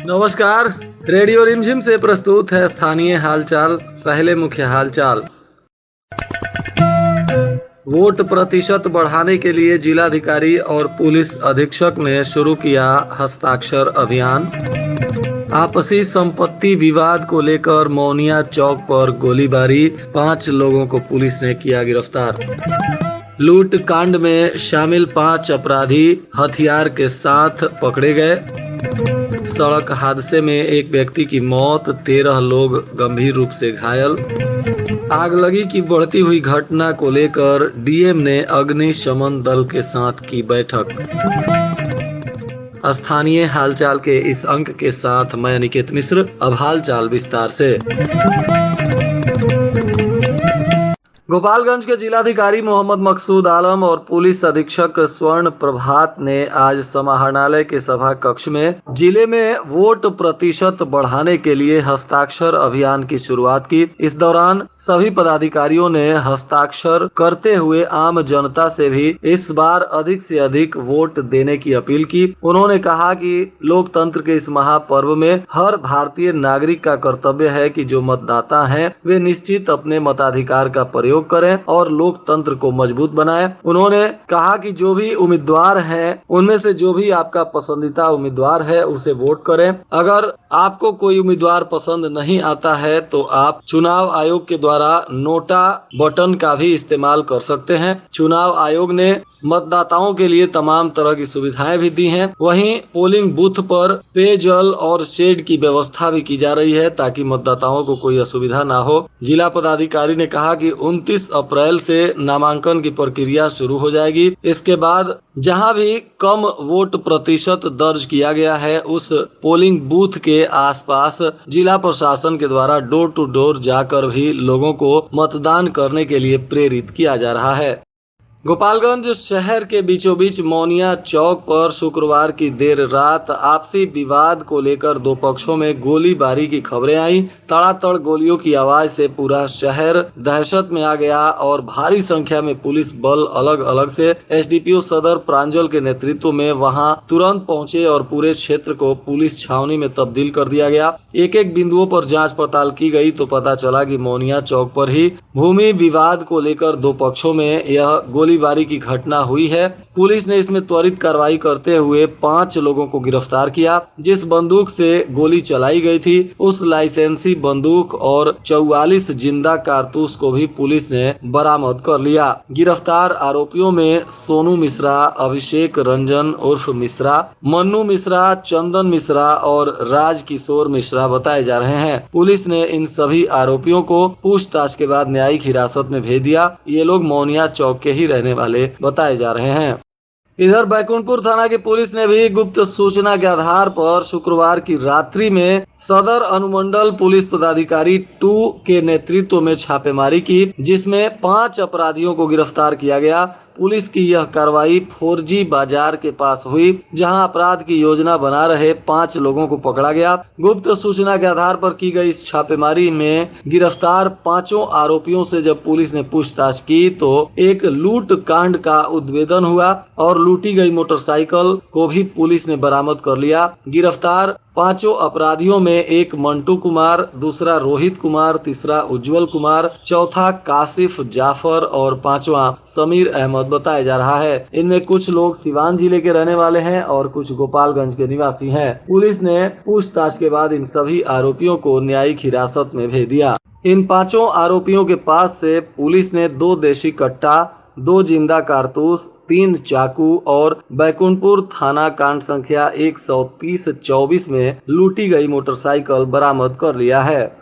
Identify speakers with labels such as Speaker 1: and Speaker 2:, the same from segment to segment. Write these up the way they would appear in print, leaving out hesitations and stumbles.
Speaker 1: नमस्कार, रेडियो रिमझिम से प्रस्तुत है स्थानीय हालचाल। पहले मुख्य हालचाल। वोट प्रतिशत बढ़ाने के लिए जिलाधिकारी और पुलिस अधीक्षक ने शुरू किया हस्ताक्षर अभियान। आपसी संपत्ति विवाद को लेकर मौनिया चौक पर गोलीबारी, 5 लोगों को पुलिस ने किया गिरफ्तार। लूट कांड में शामिल 5 अपराधी हथियार के साथ पकड़े गए। सड़क हादसे में एक व्यक्ति की मौत, 13 लोग गंभीर रूप से घायल। आगलगी की बढ़ती हुई घटना को लेकर डीएम ने अग्निशमन दल के साथ की बैठक। स्थानीय हालचाल के इस अंक के साथ मैं अनिकेत मिश्र। अब हालचाल विस्तार से। गोपालगंज के जिलाधिकारी मोहम्मद मकसूद आलम और पुलिस अधीक्षक स्वर्ण प्रभात ने आज समाहरणालय के सभा कक्ष में जिले में वोट प्रतिशत बढ़ाने के लिए हस्ताक्षर अभियान की शुरुआत की। इस दौरान सभी पदाधिकारियों ने हस्ताक्षर करते हुए आम जनता से भी इस बार अधिक से अधिक वोट देने की अपील की। उन्होंने कहा कि लोकतंत्र के इस महापर्व में हर भारतीय नागरिक का कर्तव्य है कि जो मतदाता हैं वे निश्चित अपने मताधिकार का प्रयोग करें और लोकतंत्र को मजबूत बनाएं। उन्होंने कहा कि जो भी उम्मीदवार हैं उनमें से जो भी आपका पसंदीदा उम्मीदवार है उसे वोट करें। अगर आपको कोई उम्मीदवार पसंद नहीं आता है तो आप चुनाव आयोग के द्वारा नोटा बटन का भी इस्तेमाल कर सकते हैं। चुनाव आयोग ने मतदाताओं के लिए तमाम तरह की सुविधाएं भी दी हैं। वहीं पोलिंग बूथ पर पेयजल और शेड की व्यवस्था भी की जा रही है ताकि मतदाताओं को कोई असुविधा ना हो। जिला पदाधिकारी ने कहा कि 29 अप्रैल से नामांकन की प्रक्रिया शुरू हो जाएगी। इसके बाद जहां भी कम वोट प्रतिशत दर्ज किया गया है उस पोलिंग बूथ के आसपास जिला प्रशासन के द्वारा डोर टू डोर जाकर भी लोगों को मतदान करने के लिए प्रेरित किया जा रहा है। गोपालगंज शहर के बीचों बीच मौनिया चौक पर शुक्रवार की देर रात आपसी विवाद को लेकर 2 पक्षों में गोलीबारी की खबरें आई। तड़ातड़ गोलियों की आवाज से पूरा शहर दहशत में आ गया और भारी संख्या में पुलिस बल अलग अलग से एसडीपीओ सदर प्रांजल के नेतृत्व में वहां तुरंत पहुंचे और पूरे क्षेत्र को पुलिस छावनी में तब्दील कर दिया गया। एक एक बिंदुओं पर जांच पड़ताल की गई तो पता चला कि मौनिया चौक पर ही भूमि विवाद को लेकर 2 पक्षों में यह गोलीबारी की घटना हुई है। पुलिस ने इसमें त्वरित कार्रवाई करते हुए 5 लोगों को गिरफ्तार किया। जिस बंदूक से गोली चलाई गई थी उस लाइसेंसी बंदूक और 44 जिंदा कारतूस को भी पुलिस ने बरामद कर लिया। गिरफ्तार आरोपियों में सोनू मिश्रा, अभिषेक रंजन उर्फ मिश्रा, मन्नू मिश्रा, चंदन मिश्रा और राज किशोर मिश्रा बताए जा रहे हैं। पुलिस ने इन सभी आरोपियों को पूछताछ के बाद न्यायिक हिरासत में भेज दिया। ये लोग मौनिया चौक के ही रहने वाले बताए जा रहे हैं। इधर बैकुंठपुर थाना की पुलिस ने भी गुप्त सूचना के आधार पर शुक्रवार की रात्रि में सदर अनुमंडल पुलिस पदाधिकारी 2 के नेतृत्व में छापेमारी की, जिसमें 5 अपराधियों को गिरफ्तार किया गया। पुलिस की यह कार्रवाई 4G बाजार के पास हुई, जहां अपराध की योजना बना रहे 5 लोगों को पकड़ा गया। गुप्त सूचना के आधार पर की गई इस छापेमारी में गिरफ्तार 5 आरोपियों से जब पुलिस ने पूछताछ की तो एक लूट कांड का उद्भेदन हुआ और लूटी गई मोटरसाइकिल को भी पुलिस ने बरामद कर लिया। गिरफ्तार 5 अपराधियों में एक मंटू कुमार, दूसरा रोहित कुमार, तीसरा उज्जवल कुमार, चौथा कासिफ जाफर और 5वां समीर अहमद बताया जा रहा है। इनमें कुछ लोग सिवान जिले के रहने वाले हैं और कुछ गोपालगंज के निवासी हैं। पुलिस ने पूछताछ के बाद इन सभी आरोपियों को न्यायिक हिरासत में भेज दिया। इन 5 आरोपियों के पास से पुलिस ने 2 देशी कट्टा, 2 जिंदा कारतूस, 3 चाकू और बैकुंठपुर थाना कांड संख्या 130-24 में लूटी गई मोटरसाइकिल बरामद कर लिया है।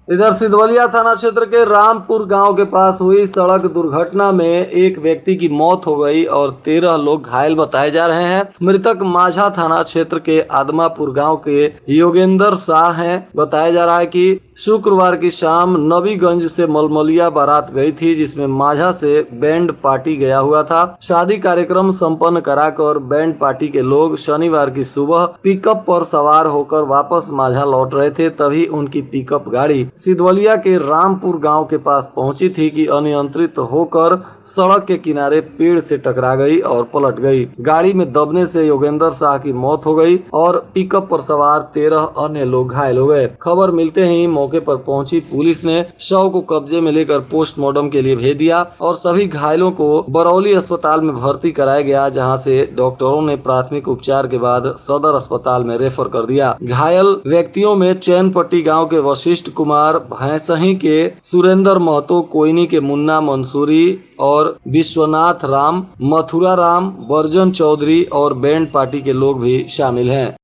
Speaker 1: इधर सिधवलिया थाना क्षेत्र के रामपुर गांव के पास हुई सड़क दुर्घटना में एक व्यक्ति की मौत हो गई और 13 लोग घायल बताए जा रहे हैं। मृतक माझा थाना क्षेत्र के आदमापुर गांव के योगेंद्र शाह हैं। बताया जा रहा है कि शुक्रवार की शाम नबीगंज से मलमलिया बारात गई थी, जिसमें माझा से बैंड पार्टी गया हुआ था। शादी कार्यक्रम संपन्न कराकर बैंड पार्टी के लोग शनिवार की सुबह पिकअप पर सवार होकर वापस माझा लौट रहे थे, तभी उनकी पिकअप गाड़ी सिधवलिया के रामपुर गांव के पास पहुंची थी कि अनियंत्रित होकर सड़क के किनारे पेड़ से टकरा गई और पलट गई। गाड़ी में दबने से योगेंद्र शाह की मौत हो गई और पिकअप पर सवार 13 अन्य लोग घायल हो गए। खबर मिलते ही मौके पर पहुंची पुलिस ने शव को कब्जे में लेकर पोस्टमार्टम के लिए भेज दिया और सभी घायलों को बरौली अस्पताल में भर्ती कराया गया, जहां से डॉक्टरों ने प्राथमिक उपचार के बाद सदर अस्पताल में रेफर कर दिया। घायल व्यक्तियों में चैनपट्टी गांव के वशिष्ठ कुमार, भैंसही के सुरेंद्र महतो, कोयनी के मुन्ना मंसूरी और विश्वनाथ राम, मथुरा राम, बर्जन चौधरी और बैंड पार्टी के लोग भी शामिल हैं।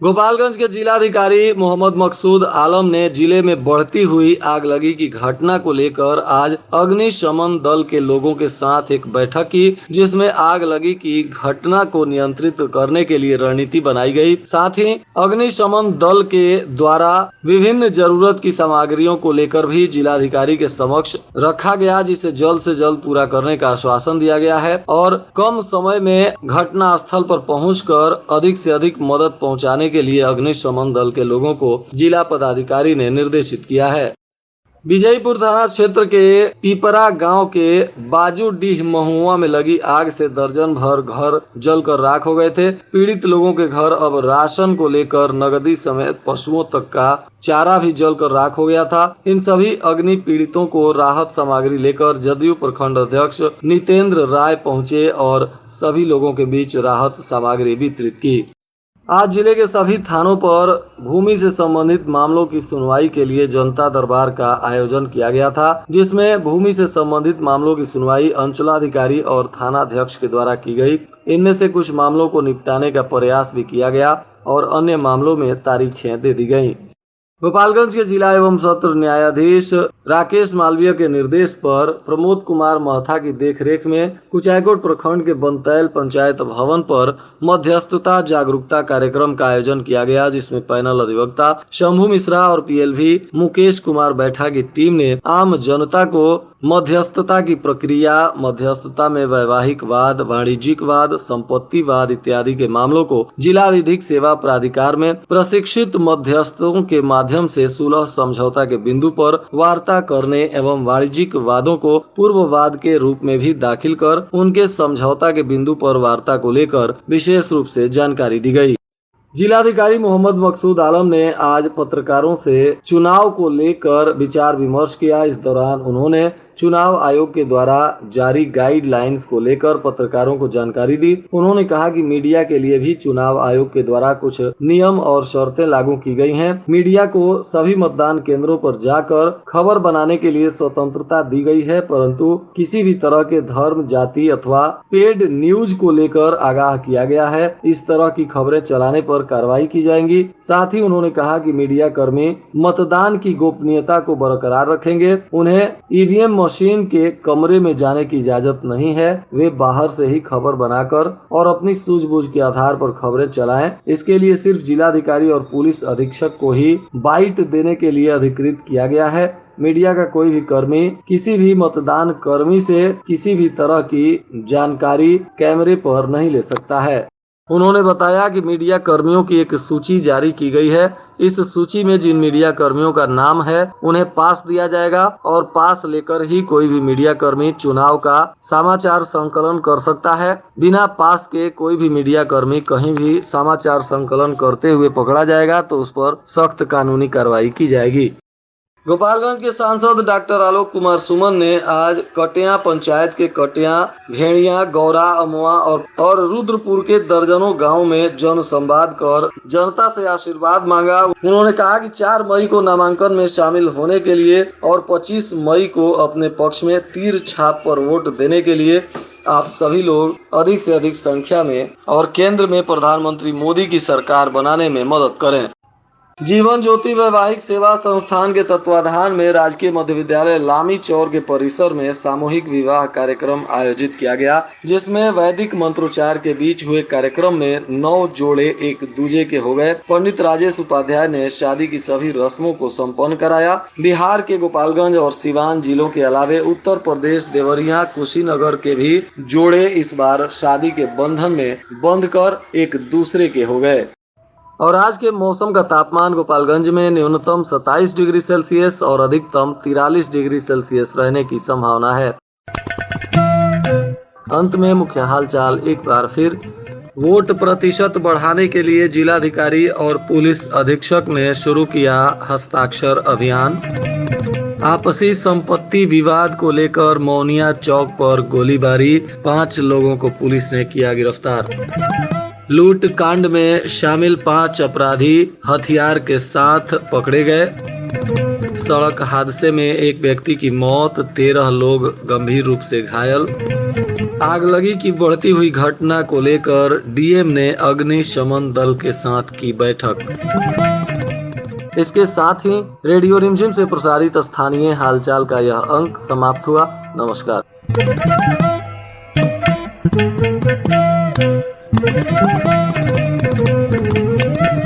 Speaker 1: गोपालगंज के जिलाधिकारी मोहम्मद मकसूद आलम ने जिले में बढ़ती हुई आगलगी की घटना को लेकर आज अग्निशमन दल के लोगों के साथ एक बैठक की, जिसमें आगलगी की घटना को नियंत्रित करने के लिए रणनीति बनाई गई। साथ ही अग्निशमन दल के द्वारा विभिन्न जरूरत की सामग्रियों को लेकर भी जिलाधिकारी के समक्ष रखा गया, जिसे जल्द से जल्द पूरा करने का आश्वासन दिया गया है और कम समय में घटना स्थल पर पहुंचकर अधिक से अधिक मदद पहुंचाने के लिए अग्निशमन दल के लोगों को जिला पदाधिकारी ने निर्देशित किया है। विजयपुर थाना क्षेत्र के पिपरा गांव के बाजूडीह महुआ में लगी आग से दर्जन भर घर जलकर राख हो गए थे। पीड़ित लोगों के घर अब राशन को लेकर नगदी समेत पशुओं तक का चारा भी जलकर राख हो गया था। इन सभी अग्नि पीड़ितों को राहत सामग्री लेकर जदयू प्रखंड अध्यक्ष नितेंद्र राय पहुंचे और सभी लोगों के बीच राहत सामग्री वितरित की। आज जिले के सभी थानों पर भूमि से संबंधित मामलों की सुनवाई के लिए जनता दरबार का आयोजन किया गया था, जिसमें भूमि से संबंधित मामलों की सुनवाई अंचलाधिकारी और थाना अध्यक्ष के द्वारा की गई। इनमें से कुछ मामलों को निपटाने का प्रयास भी किया गया और अन्य मामलों में तारीखें दे दी गयी। गोपालगंज के जिला एवं सत्र न्यायाधीश राकेश मालवीय के निर्देश पर प्रमोद कुमार महथा की देखरेख में कुचायकोट प्रखंड के बनतैल पंचायत भवन पर मध्यस्थता जागरूकता कार्यक्रम का आयोजन किया गया, जिसमें पैनल अधिवक्ता शंभू मिश्रा और पीएलवी मुकेश कुमार बैठा की टीम ने आम जनता को मध्यस्थता की प्रक्रिया, मध्यस्थता में वैवाहिक वाद, वाणिज्यिक वाद, संपत्तिवाद इत्यादि के मामलों को जिला विधिक सेवा प्राधिकार में प्रशिक्षित मध्यस्थों के माध्यम से सुलह समझौता के बिंदु पर वार्ता करने एवं वाणिज्यिक वादों को पूर्व वाद के रूप में भी दाखिल कर उनके समझौता के बिंदु पर वार्ता को लेकर विशेष रूप से जानकारी दी गई। जिलाधिकारी मोहम्मद मकसूद आलम ने आज पत्रकारों से चुनाव को लेकर विचार विमर्श किया। इस दौरान उन्होंने चुनाव आयोग के द्वारा जारी गाइडलाइंस को लेकर पत्रकारों को जानकारी दी। उन्होंने कहा कि मीडिया के लिए भी चुनाव आयोग के द्वारा कुछ नियम और शर्तें लागू की गई हैं। मीडिया को सभी मतदान केंद्रों पर जाकर खबर बनाने के लिए स्वतंत्रता दी गई है, परंतु किसी भी तरह के धर्म, जाति अथवा पेड न्यूज को लेकर आगाह किया गया है। इस तरह की खबरें चलाने पर कार्रवाई की जाएगी। साथ ही उन्होंने कहा कि मीडिया कर्मी मतदान की गोपनीयता को बरकरार रखेंगे। उन्हें ईवीएम मशीन के कमरे में जाने की इजाजत नहीं है। वे बाहर से ही खबर बनाकर और अपनी सूझबूझ के आधार पर खबरें चलाएं। इसके लिए सिर्फ जिलाधिकारी और पुलिस अधीक्षक को ही बाइट देने के लिए अधिकृत किया गया है। मीडिया का कोई भी कर्मी किसी भी मतदान कर्मी से किसी भी तरह की जानकारी कैमरे पर नहीं ले सकता है। उन्होंने बताया कि मीडिया कर्मियों की एक सूची जारी की गई है। इस सूची में जिन मीडिया कर्मियों का नाम है उन्हें पास दिया जाएगा और पास लेकर ही कोई भी मीडिया कर्मी चुनाव का समाचार संकलन कर सकता है। बिना पास के कोई भी मीडिया कर्मी कहीं भी समाचार संकलन करते हुए पकड़ा जाएगा तो उस पर सख्त कानूनी कार्रवाई की जाएगी। गोपालगंज के सांसद डॉक्टर आलोक कुमार सुमन ने आज कटिया पंचायत के कटिया, भेड़िया, गौरा, अमवा और रुद्रपुर के दर्जनों गांव में जन संवाद कर जनता से आशीर्वाद मांगा। उन्होंने कहा कि 4 मई को नामांकन में शामिल होने के लिए और 25 मई को अपने पक्ष में तीर छाप पर वोट देने के लिए आप सभी लोग अधिक से अधिक संख्या में और केंद्र में प्रधानमंत्री मोदी की सरकार बनाने में मदद करें। जीवन ज्योति वैवाहिक सेवा संस्थान के तत्वाधान में राजकीय मध्य विद्यालय लामी चौर के परिसर में सामूहिक विवाह कार्यक्रम आयोजित किया गया, जिसमें वैदिक मंत्रोच्चार के बीच हुए कार्यक्रम में 9 जोड़े एक दूजे के हो गए। पंडित राजेश उपाध्याय ने शादी की सभी रस्मों को संपन्न कराया। बिहार के गोपालगंज और सिवान जिलों के अलावे उत्तर प्रदेश देवरिया, कुशीनगर के भी जोड़े इस बार शादी के बंधन में बंध कर एक दूसरे के हो गए। और आज के मौसम का तापमान गोपालगंज में न्यूनतम 27 डिग्री सेल्सियस और अधिकतम 43 डिग्री सेल्सियस रहने की संभावना है। अंत में मुख्य हालचाल एक बार फिर। वोट प्रतिशत बढ़ाने के लिए जिलाधिकारी और पुलिस अधीक्षक ने शुरू किया हस्ताक्षर अभियान। आपसी संपत्ति विवाद को लेकर मौनिया चौक पर गोलीबारी, 5 लोगों को पुलिस ने किया गिरफ्तार। लूट कांड में शामिल 5 अपराधी हथियार के साथ पकड़े गए। सड़क हादसे में एक व्यक्ति की मौत, 13 लोग गंभीर रूप से घायल। आगलगी की बढ़ती हुई घटना को लेकर डीएम ने अग्निशमन दल के साथ की बैठक। इसके साथ ही रेडियो रिमझिम से प्रसारित स्थानीय हालचाल का यह अंक समाप्त हुआ। नमस्कार।